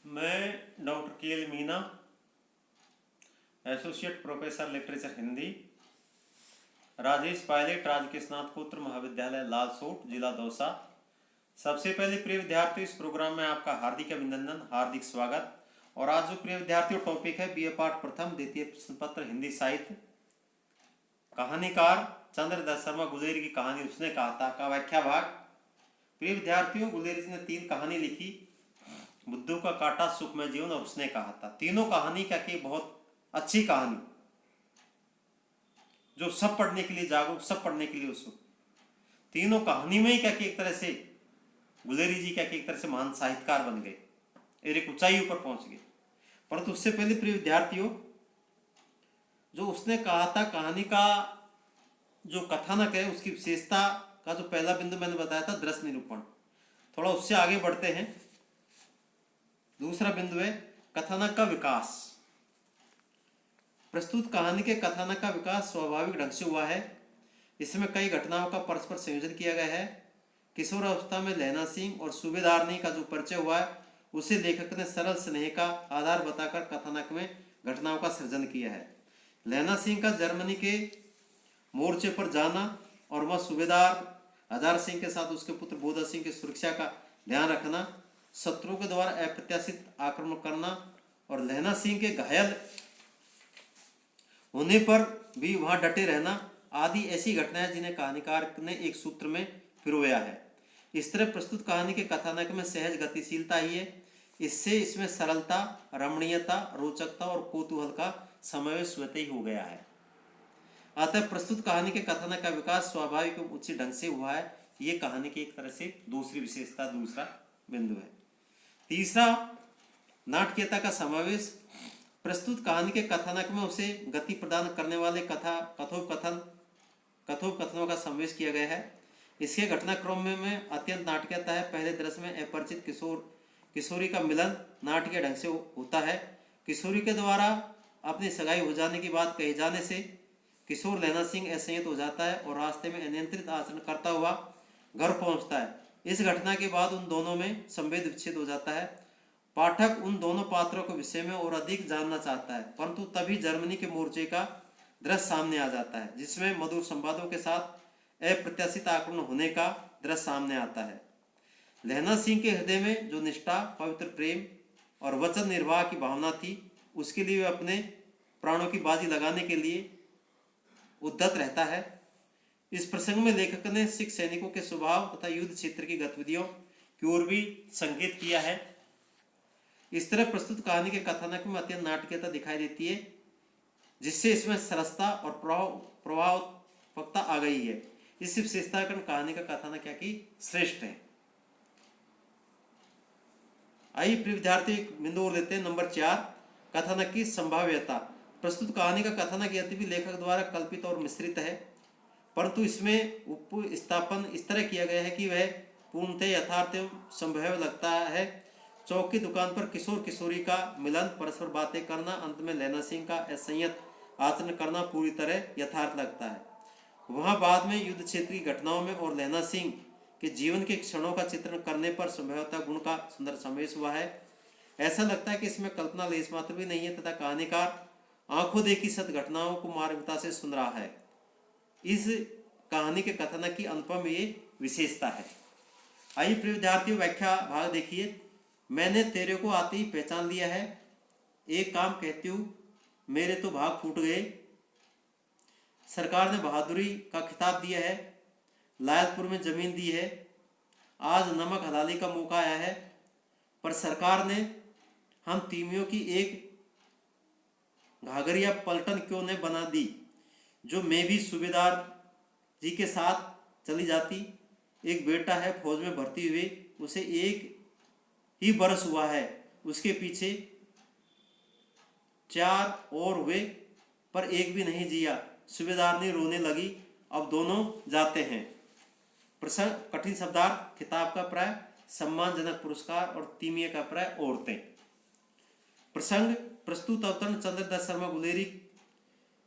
मैं डॉक्टर के L Meena, associate professor literature Hindi, Rajesh Pilot, राजकीय स्नातकोत्तर महाविद्यालय लालसोट, जिला दौसा। सबसे पहले प्रिय विद्यार्थियों, इस प्रोग्राम में आपका हार्दिक अभिनंदन, हार्दिक स्वागत। और आज जो प्रिय विद्यार्थियों टॉपिक है बीए पाठ प्रथम द्वितीय प्रश्न पत्र हिंदी साहित्य, कहानीकार चंद्रदत्त शर्मा गुलेरी की कहानी उसने कहा था का व्याख्या भाग। प्रिय विद्यार्थियों, गुलेरी जी ने 3 कहानी लिखी, बुद्धू का काटा, सुखमय जीवन और उसने कहा था। तीनों कहानी क्या कि बहुत अच्छी कहानी, जो सब पढ़ने के लिए जागरूक, सब पढ़ने के लिए उत्सुक। तीनों कहानी में ही क्या कि एक तरह से गुलेरी जी क्या कि एक तरह से महान साहित्यकार बन गए, एक ऊंचाई ऊपर पहुंच गए। परंतु उससे पहले प्रिय विद्यार्थियों, जो उसने कहा था कहानी का जो कथानक है, उसकी विशेषता का जो पहला बिंदु मैंने बताया था दृश्य निरूपण। थोड़ा उससे आगे बढ़ते हैं। दूसरा बिंदु है कथानक का विकास। प्रस्तुत कहानी के कथानक का विकास स्वाभाविक ढंग से हुआ है। इसमें कई घटनाओं का परस्पर संयोजन किया गया है। किशोर अवस्था में लहना सिंह और सूबेदारनी का जो परिचय हुआ है, उसे लेखक ने सरल स्नेह का आधार बताकर कथानक में घटनाओं का सृजन किया है। लहना सिंह का जर्मनी के मोर्चे पर जाना और वह सूबेदार हजार सिंह के साथ उसके पुत्र बोधा सिंह की सुरक्षा का ध्यान रखना, शत्रुओं के द्वारा अप्रत्याशित आक्रमण करना और लहना सिंह के घायल होने पर भी वहां डटे रहना आदि ऐसी घटनाएं जिन्हें कहानीकार ने एक सूत्र में पिरोया है। इस तरह प्रस्तुत कहानी के कथानक में सहज गतिशीलता ही है। इससे इसमें सरलता, रमणीयता, रोचकता और कौतूहल का समावेश स्वतः ही हो गया है। अतः प्रस्तुत कहानी के कथानक का विकास स्वाभाविक एवं उचित ढंग से हुआ है। ये कहानी की एक तरह से दूसरी विशेषता, दूसरा बिंदु है। तीसरा, नाटकीयता का समावेश। प्रस्तुत कहानी के कथानक में उसे गति प्रदान करने वाले कथोपकथनों का समावेश किया गया है। इसके घटनाक्रम में अत्यंत नाटकीयता है। पहले दृश्य में अपरिचित किशोरी का मिलन नाटकीय ढंग से होता है। किशोरी के द्वारा अपनी सगाई हो जाने की बात कहे जाने से किशोर लहना सिंह असंयत हो जाता है और रास्ते में अनियंत्रित आचरण करता हुआ घर पहुंचता है। इस घटना के बाद उन दोनों में संवेद विच्छेद हो जाता है। पाठक उन दोनों पात्रों के विषय में और अधिक जानना चाहता है, परंतु तभी जर्मनी के मोर्चे का दृश्य सामने आ जाता है, जिसमें मधुर संवादों के साथ अप्रत्याशित आक्रमण होने का दृश्य सामने आता है। लहना सिंह के हृदय में जो निष्ठा, पवित्र प्रेम और वचन निर्वाह की भावना थी, उसके लिए वह अपने प्राणों की बाजी लगाने के लिए उद्यत रहता है। इस प्रसंग में लेखक ने सिख सैनिकों के स्वभाव तथा युद्ध क्षेत्र की गतिविधियों की ओर भी संकेत किया है। इस तरह प्रस्तुत कहानी के कथानक में अत्यंत नाटकीयता दिखाई देती है, जिससे इसमें सरसता और प्रभावकता आ गई है। इस विशेषता के कारण कहानी का कथानक क्या कि श्रेष्ठ है। आइए प्रिय विद्यार्थी बिंदु और लेते हैं। नंबर 4, कथानक की संभाव्यता। प्रस्तुत कहानी का कथानक यद्यपि लेखक द्वारा कल्पित और मिश्रित है, परंतु इसमें उपस्थापन इस तरह किया गया है कि वह पूर्णतः यथार्थ एवं संभव लगता है। चौक की दुकान पर किशोर किशोरी का मिलन, परस्पर बातें करना, अंत में लहना सिंह का असंयत आचरण करना पूरी तरह यथार्थ लगता है। वहां बाद में युद्ध क्षेत्र की घटनाओं में और लहना सिंह के जीवन के क्षणों का चित्रण करने पर संभवतः गुण का सुंदर समावेश हुआ है। ऐसा लगता है कि इसमें कल्पना लेस मात्र भी नहीं है तथा कहानीकार आंखों देखी सत्य घटनाओं को मार्मिकता से सुन रहा है। इस कहानी के कथानक की अनुपम ये विशेषता है। आइए प्रिय विद्यार्थियों, व्याख्या भाग देखिए। मैंने तेरे को आते ही पहचान लिया है, एक काम कहती हूँ, मेरे तो भाग फूट गए। सरकार ने बहादुरी का खिताब दिया है, लायलपुर में जमीन दी है, आज नमक हलाली का मौका आया है, पर सरकार ने हम तीमियों की एक घाघरिया पलटन क्यों न बना दी, जो मैं भी सूबेदार जी के साथ चली जाती। एक बेटा है फौज में भर्ती हुए, उसे एक ही बरस हुआ है, उसके पीछे 4 और हुए पर एक भी नहीं जिया। सूबेदारनी रोने लगी, अब दोनों जाते हैं। प्रसंग कठिन शब्दार्थ, किताब का प्राय, सम्मानजनक पुरस्कार और तीमिया का प्राय, औरतें। प्रसंग प्रस्तुत अवतरण चंद्रदत्त शर्मा गुलेरी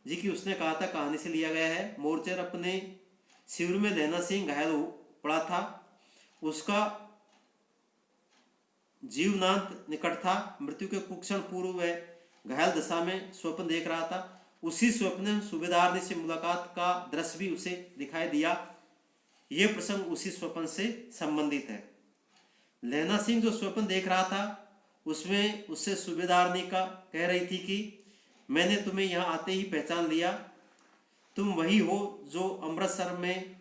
जी की उसने कहा था कहानी से लिया गया है। मोर्चे अपने शिविर में लहना सिंह घायल पड़ा था, उसका जीवनांत निकट था, मृत्यु के कुछ क्षण पूर्व वह घायल दशा में स्वप्न देख रहा था। उसी स्वप्न में सूबेदारनी से मुलाकात का दृश्य भी उसे दिखाई दिया। यह प्रसंग उसी स्वप्न से संबंधित है। लैला सिंह जो स्वप्न देख रहा था उसमें उससे सूबेदारनी का कह रही थी कि मैंने तुम्हें यहाँ आते ही पहचान लिया, तुम वही हो जो अमृतसर में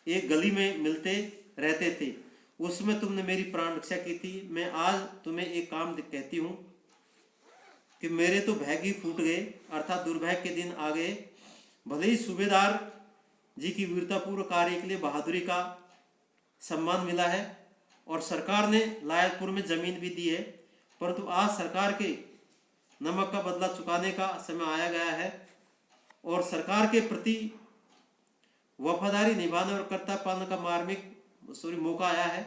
एक गली में मिलते रहते थे, उसमें तुमने मेरी प्राण रक्षा की थी। मैं आज तुम्हें एक काम कहती हूँ कि मेरे तो भाग्य ही फूट गए, अर्थात दुर्भाग्य के दिन आ गए। भले ही सूबेदार जी की वीरतापूर्ण कार्य के लिए बहादुरी का सम्मान मिला है और सरकार ने लायलपुर में जमीन भी दी है, परंतु आज सरकार के नमक का बदला चुकाने का समय आया गया है और सरकार के प्रति वफादारी निभाने और कर्तव्य पालन का मार्मिक मौका आया है।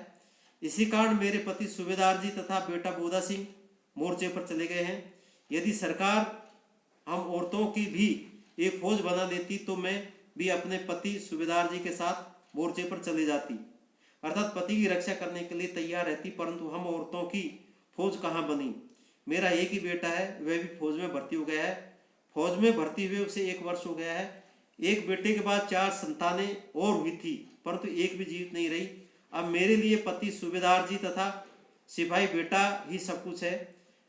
इसी कारण मेरे पति सूबेदार जी तथा बेटा बोधा सिंह मोर्चे पर चले गए हैं। यदि सरकार हम औरतों की भी एक फौज बना देती तो मैं भी अपने पति सूबेदार जी के साथ मोर्चे पर चली जाती, अर्थात पति की रक्षा करने के लिए तैयार रहती, परंतु हम औरतों की फौज कहाँ बनी। मेरा एक ही बेटा है, वह भी फौज में भर्ती हो गया है। फौज में भर्ती हुए उसे 1 वर्ष हो गया है। एक बेटे के बाद 4 संतानें और हुई थी, परंतु एक भी जीवित नहीं रही। अब मेरे लिए पति सूबेदार जी तथा सिपाही बेटा ही सब कुछ है।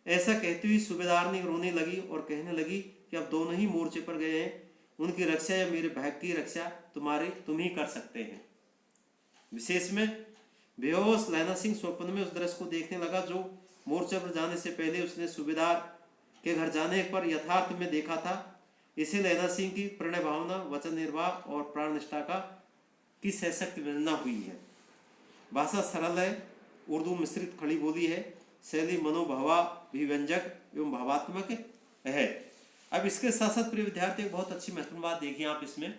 ऐसा कहती हुई सूबेदारनी रोने लगी और कहने लगी कि अब दोनों ही मोर्चे पर गए हैं, उनकी रक्षा या मेरे भाग्य की रक्षा तुम ही कर सकते हैं। विशेष में बेहोश लैला सिंह स्वप्न में उस दृश्य को देखने लगा जो मोर्चे पर जाने से पहले उसने सूबेदार के घर जाने पर यथार्थ में देखा था। इसे लैला सिंह की प्रणय भावना, वचन निर्वाह और प्राण निष्ठा की सशक्त विवेचना हुई है। भाषा सरल है, उर्दू मिश्रित खड़ी बोली है, शैली मनोभावाभिव्यंजक एवं भावात्मक है। अब इसके साथ साथ प्रिय विद्यार्थी एक बहुत अच्छी महत्वपूर्ण बात देखिए आप इसमें।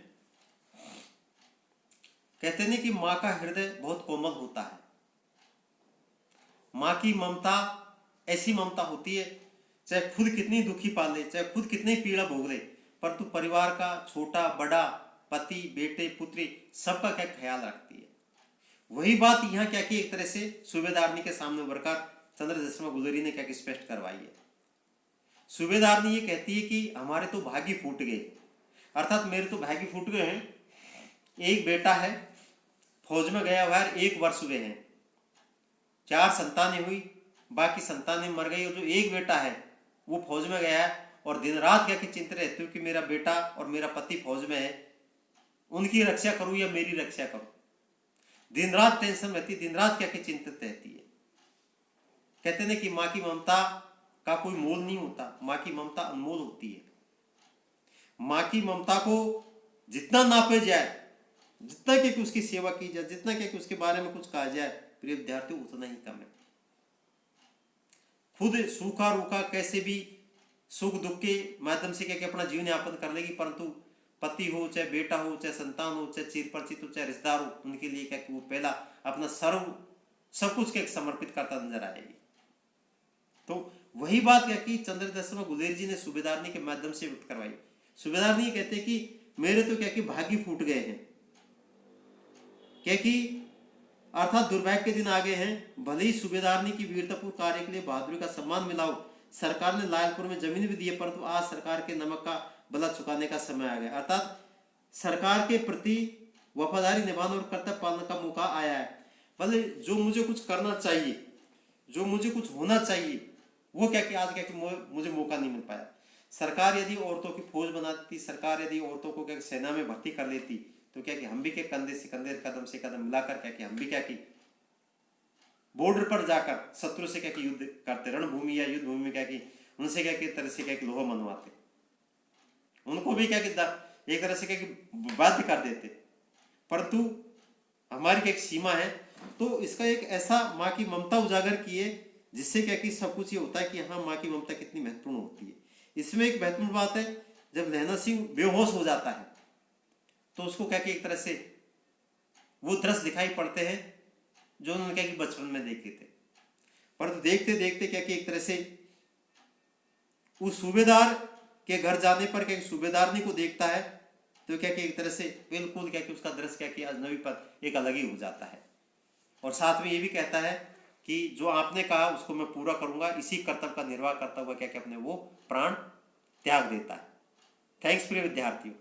कहते हैं कि माँ का हृदय बहुत कोमल होता है। माँ की ममता ऐसी ममता होती है, चाहे खुद कितनी दुखी पाले, चाहे खुद कितनी पीड़ा भोग ले, परंतु परिवार का छोटा बड़ा, पति बेटे पुत्री सबका क्या ख्याल रखती है। वही बात यहाँ क्या की एक तरह से सूबेदारनी के सामने उभरकर चंद्रदशमा गुलेरी ने क्या की स्पष्ट करवाई है। सूबेदारनी ये कहती है कि हमारे तो भाग्य फूट गए, अर्थात मेरे तो भाग्य फूट गए हैं। एक बेटा है, फौज में गया हुआ है, 1 वर्ष हुए हैं, 4 संतानें हुई, बाकी संतानें मर गई और जो एक बेटा है वो फौज में गया है और दिन रात क्या कि चिंतित रहती हूँ कि मेरा बेटा और मेरा पति फौज में है, उनकी रक्षा करूँ या मेरी रक्षा करूँ। दिन रात टेंशन रहती, दिन रात क्या कि चिंतित रहती है। कहते हैं कि माँ की ममता का कोई मोल नहीं होता, माँ की ममता अनमोल होती है। माँ की ममता को जितना नापे जाए, जितना कि उसकी सेवा की जाए, जितना कि उसके बारे में कुछ कहा जाए, प्रिय विद्यार्थी उतना ही कम है। खुद सूखा रूखा कैसे भी सुख दुख के माध्यम से क्या अपना जीवन यापन कर लेगी, परंतु पति हो, चाहे बेटा हो, चाहे संतान हो, चाहे चिर परिचित हो, चाहे रिश्तेदार हो, उनके लिए क्या कि वो पहला अपना सर्व सब कुछ क्या समर्पित करता नजर आएगी। तो वही बात क्या कि चंद्रदशमा गुलेरी जी ने सूबेदारनी के माध्यम से व्यक्त करवाई। सूबेदारनी कहते हैं कि मेरे तो क्या कि भाग्य फूट गए हैं, क्या कि अर्थात दुर्भाग्य के दिन आ गए हैं। भले ही सूबेदारनी की वीरतापूर्ण कार्य के लिए बहादुरी का सम्मान मिला हो, सरकार ने लायलपुर में जमीन भी दी है, परंतु आज सरकार के नमक का बदला चुकाने का समय आ गया, अर्थात सरकार के प्रति वफादारी निभाने और कर्तव्य पालन का मौका आया है। भले जो मुझे कुछ करना चाहिए, जो मुझे कुछ होना चाहिए, वो क्या कि आज क्या कि मुझे मौका नहीं मिल पाया। सरकार यदि औरतों की फौज बना देती, सरकार यदि औरतों को क्या सेना में भर्ती कर लेती, तो क्या कि हम भी क्या कंधे से कंधे, कदम से कदम मिलाकर क्या कि हम भी क्या कि बॉर्डर पर जाकर शत्रु से क्या कि युद्ध करते, रणभूमि या युद्ध भूमि में क्या कि उनसे क्या कि तरह से क्या कि लोहा मनवाते, उनको भी क्या कि एक तरह से क्या कि बाध्य कर देते। परंतु हमारी क्या एक सीमा है, तो इसका एक ऐसा माँ की ममता उजागर की है जिससे क्या कि सब कुछ ये होता है कि हाँ माँ की ममता कितनी महत्वपूर्ण होती है। इसमें एक महत्वपूर्ण बात है, जब लैला सिंह बेहोश हो जाता है तो उसको क्या कि एक तरह से वो दृश्य दिखाई पड़ते हैं जो उन्होंने क्या कि बचपन में देखे थे, परंतु देखते देखते क्या कि एक तरह से उस सूबेदार के घर जाने पर क्या सूबेदारनी को देखता है तो क्या कि एक तरह से बिल्कुल क्या कि उसका दृश्य क्या कि अजनबी पर एक अलग ही हो जाता है। और साथ में ये भी कहता है कि जो आपने कहा उसको मैं पूरा करूंगा, इसी कर्तव्य का निर्वाह करता हुआ क्या क्या अपने वो प्राण त्याग देता है। थैंक्स प्रिय विद्यार्थियों।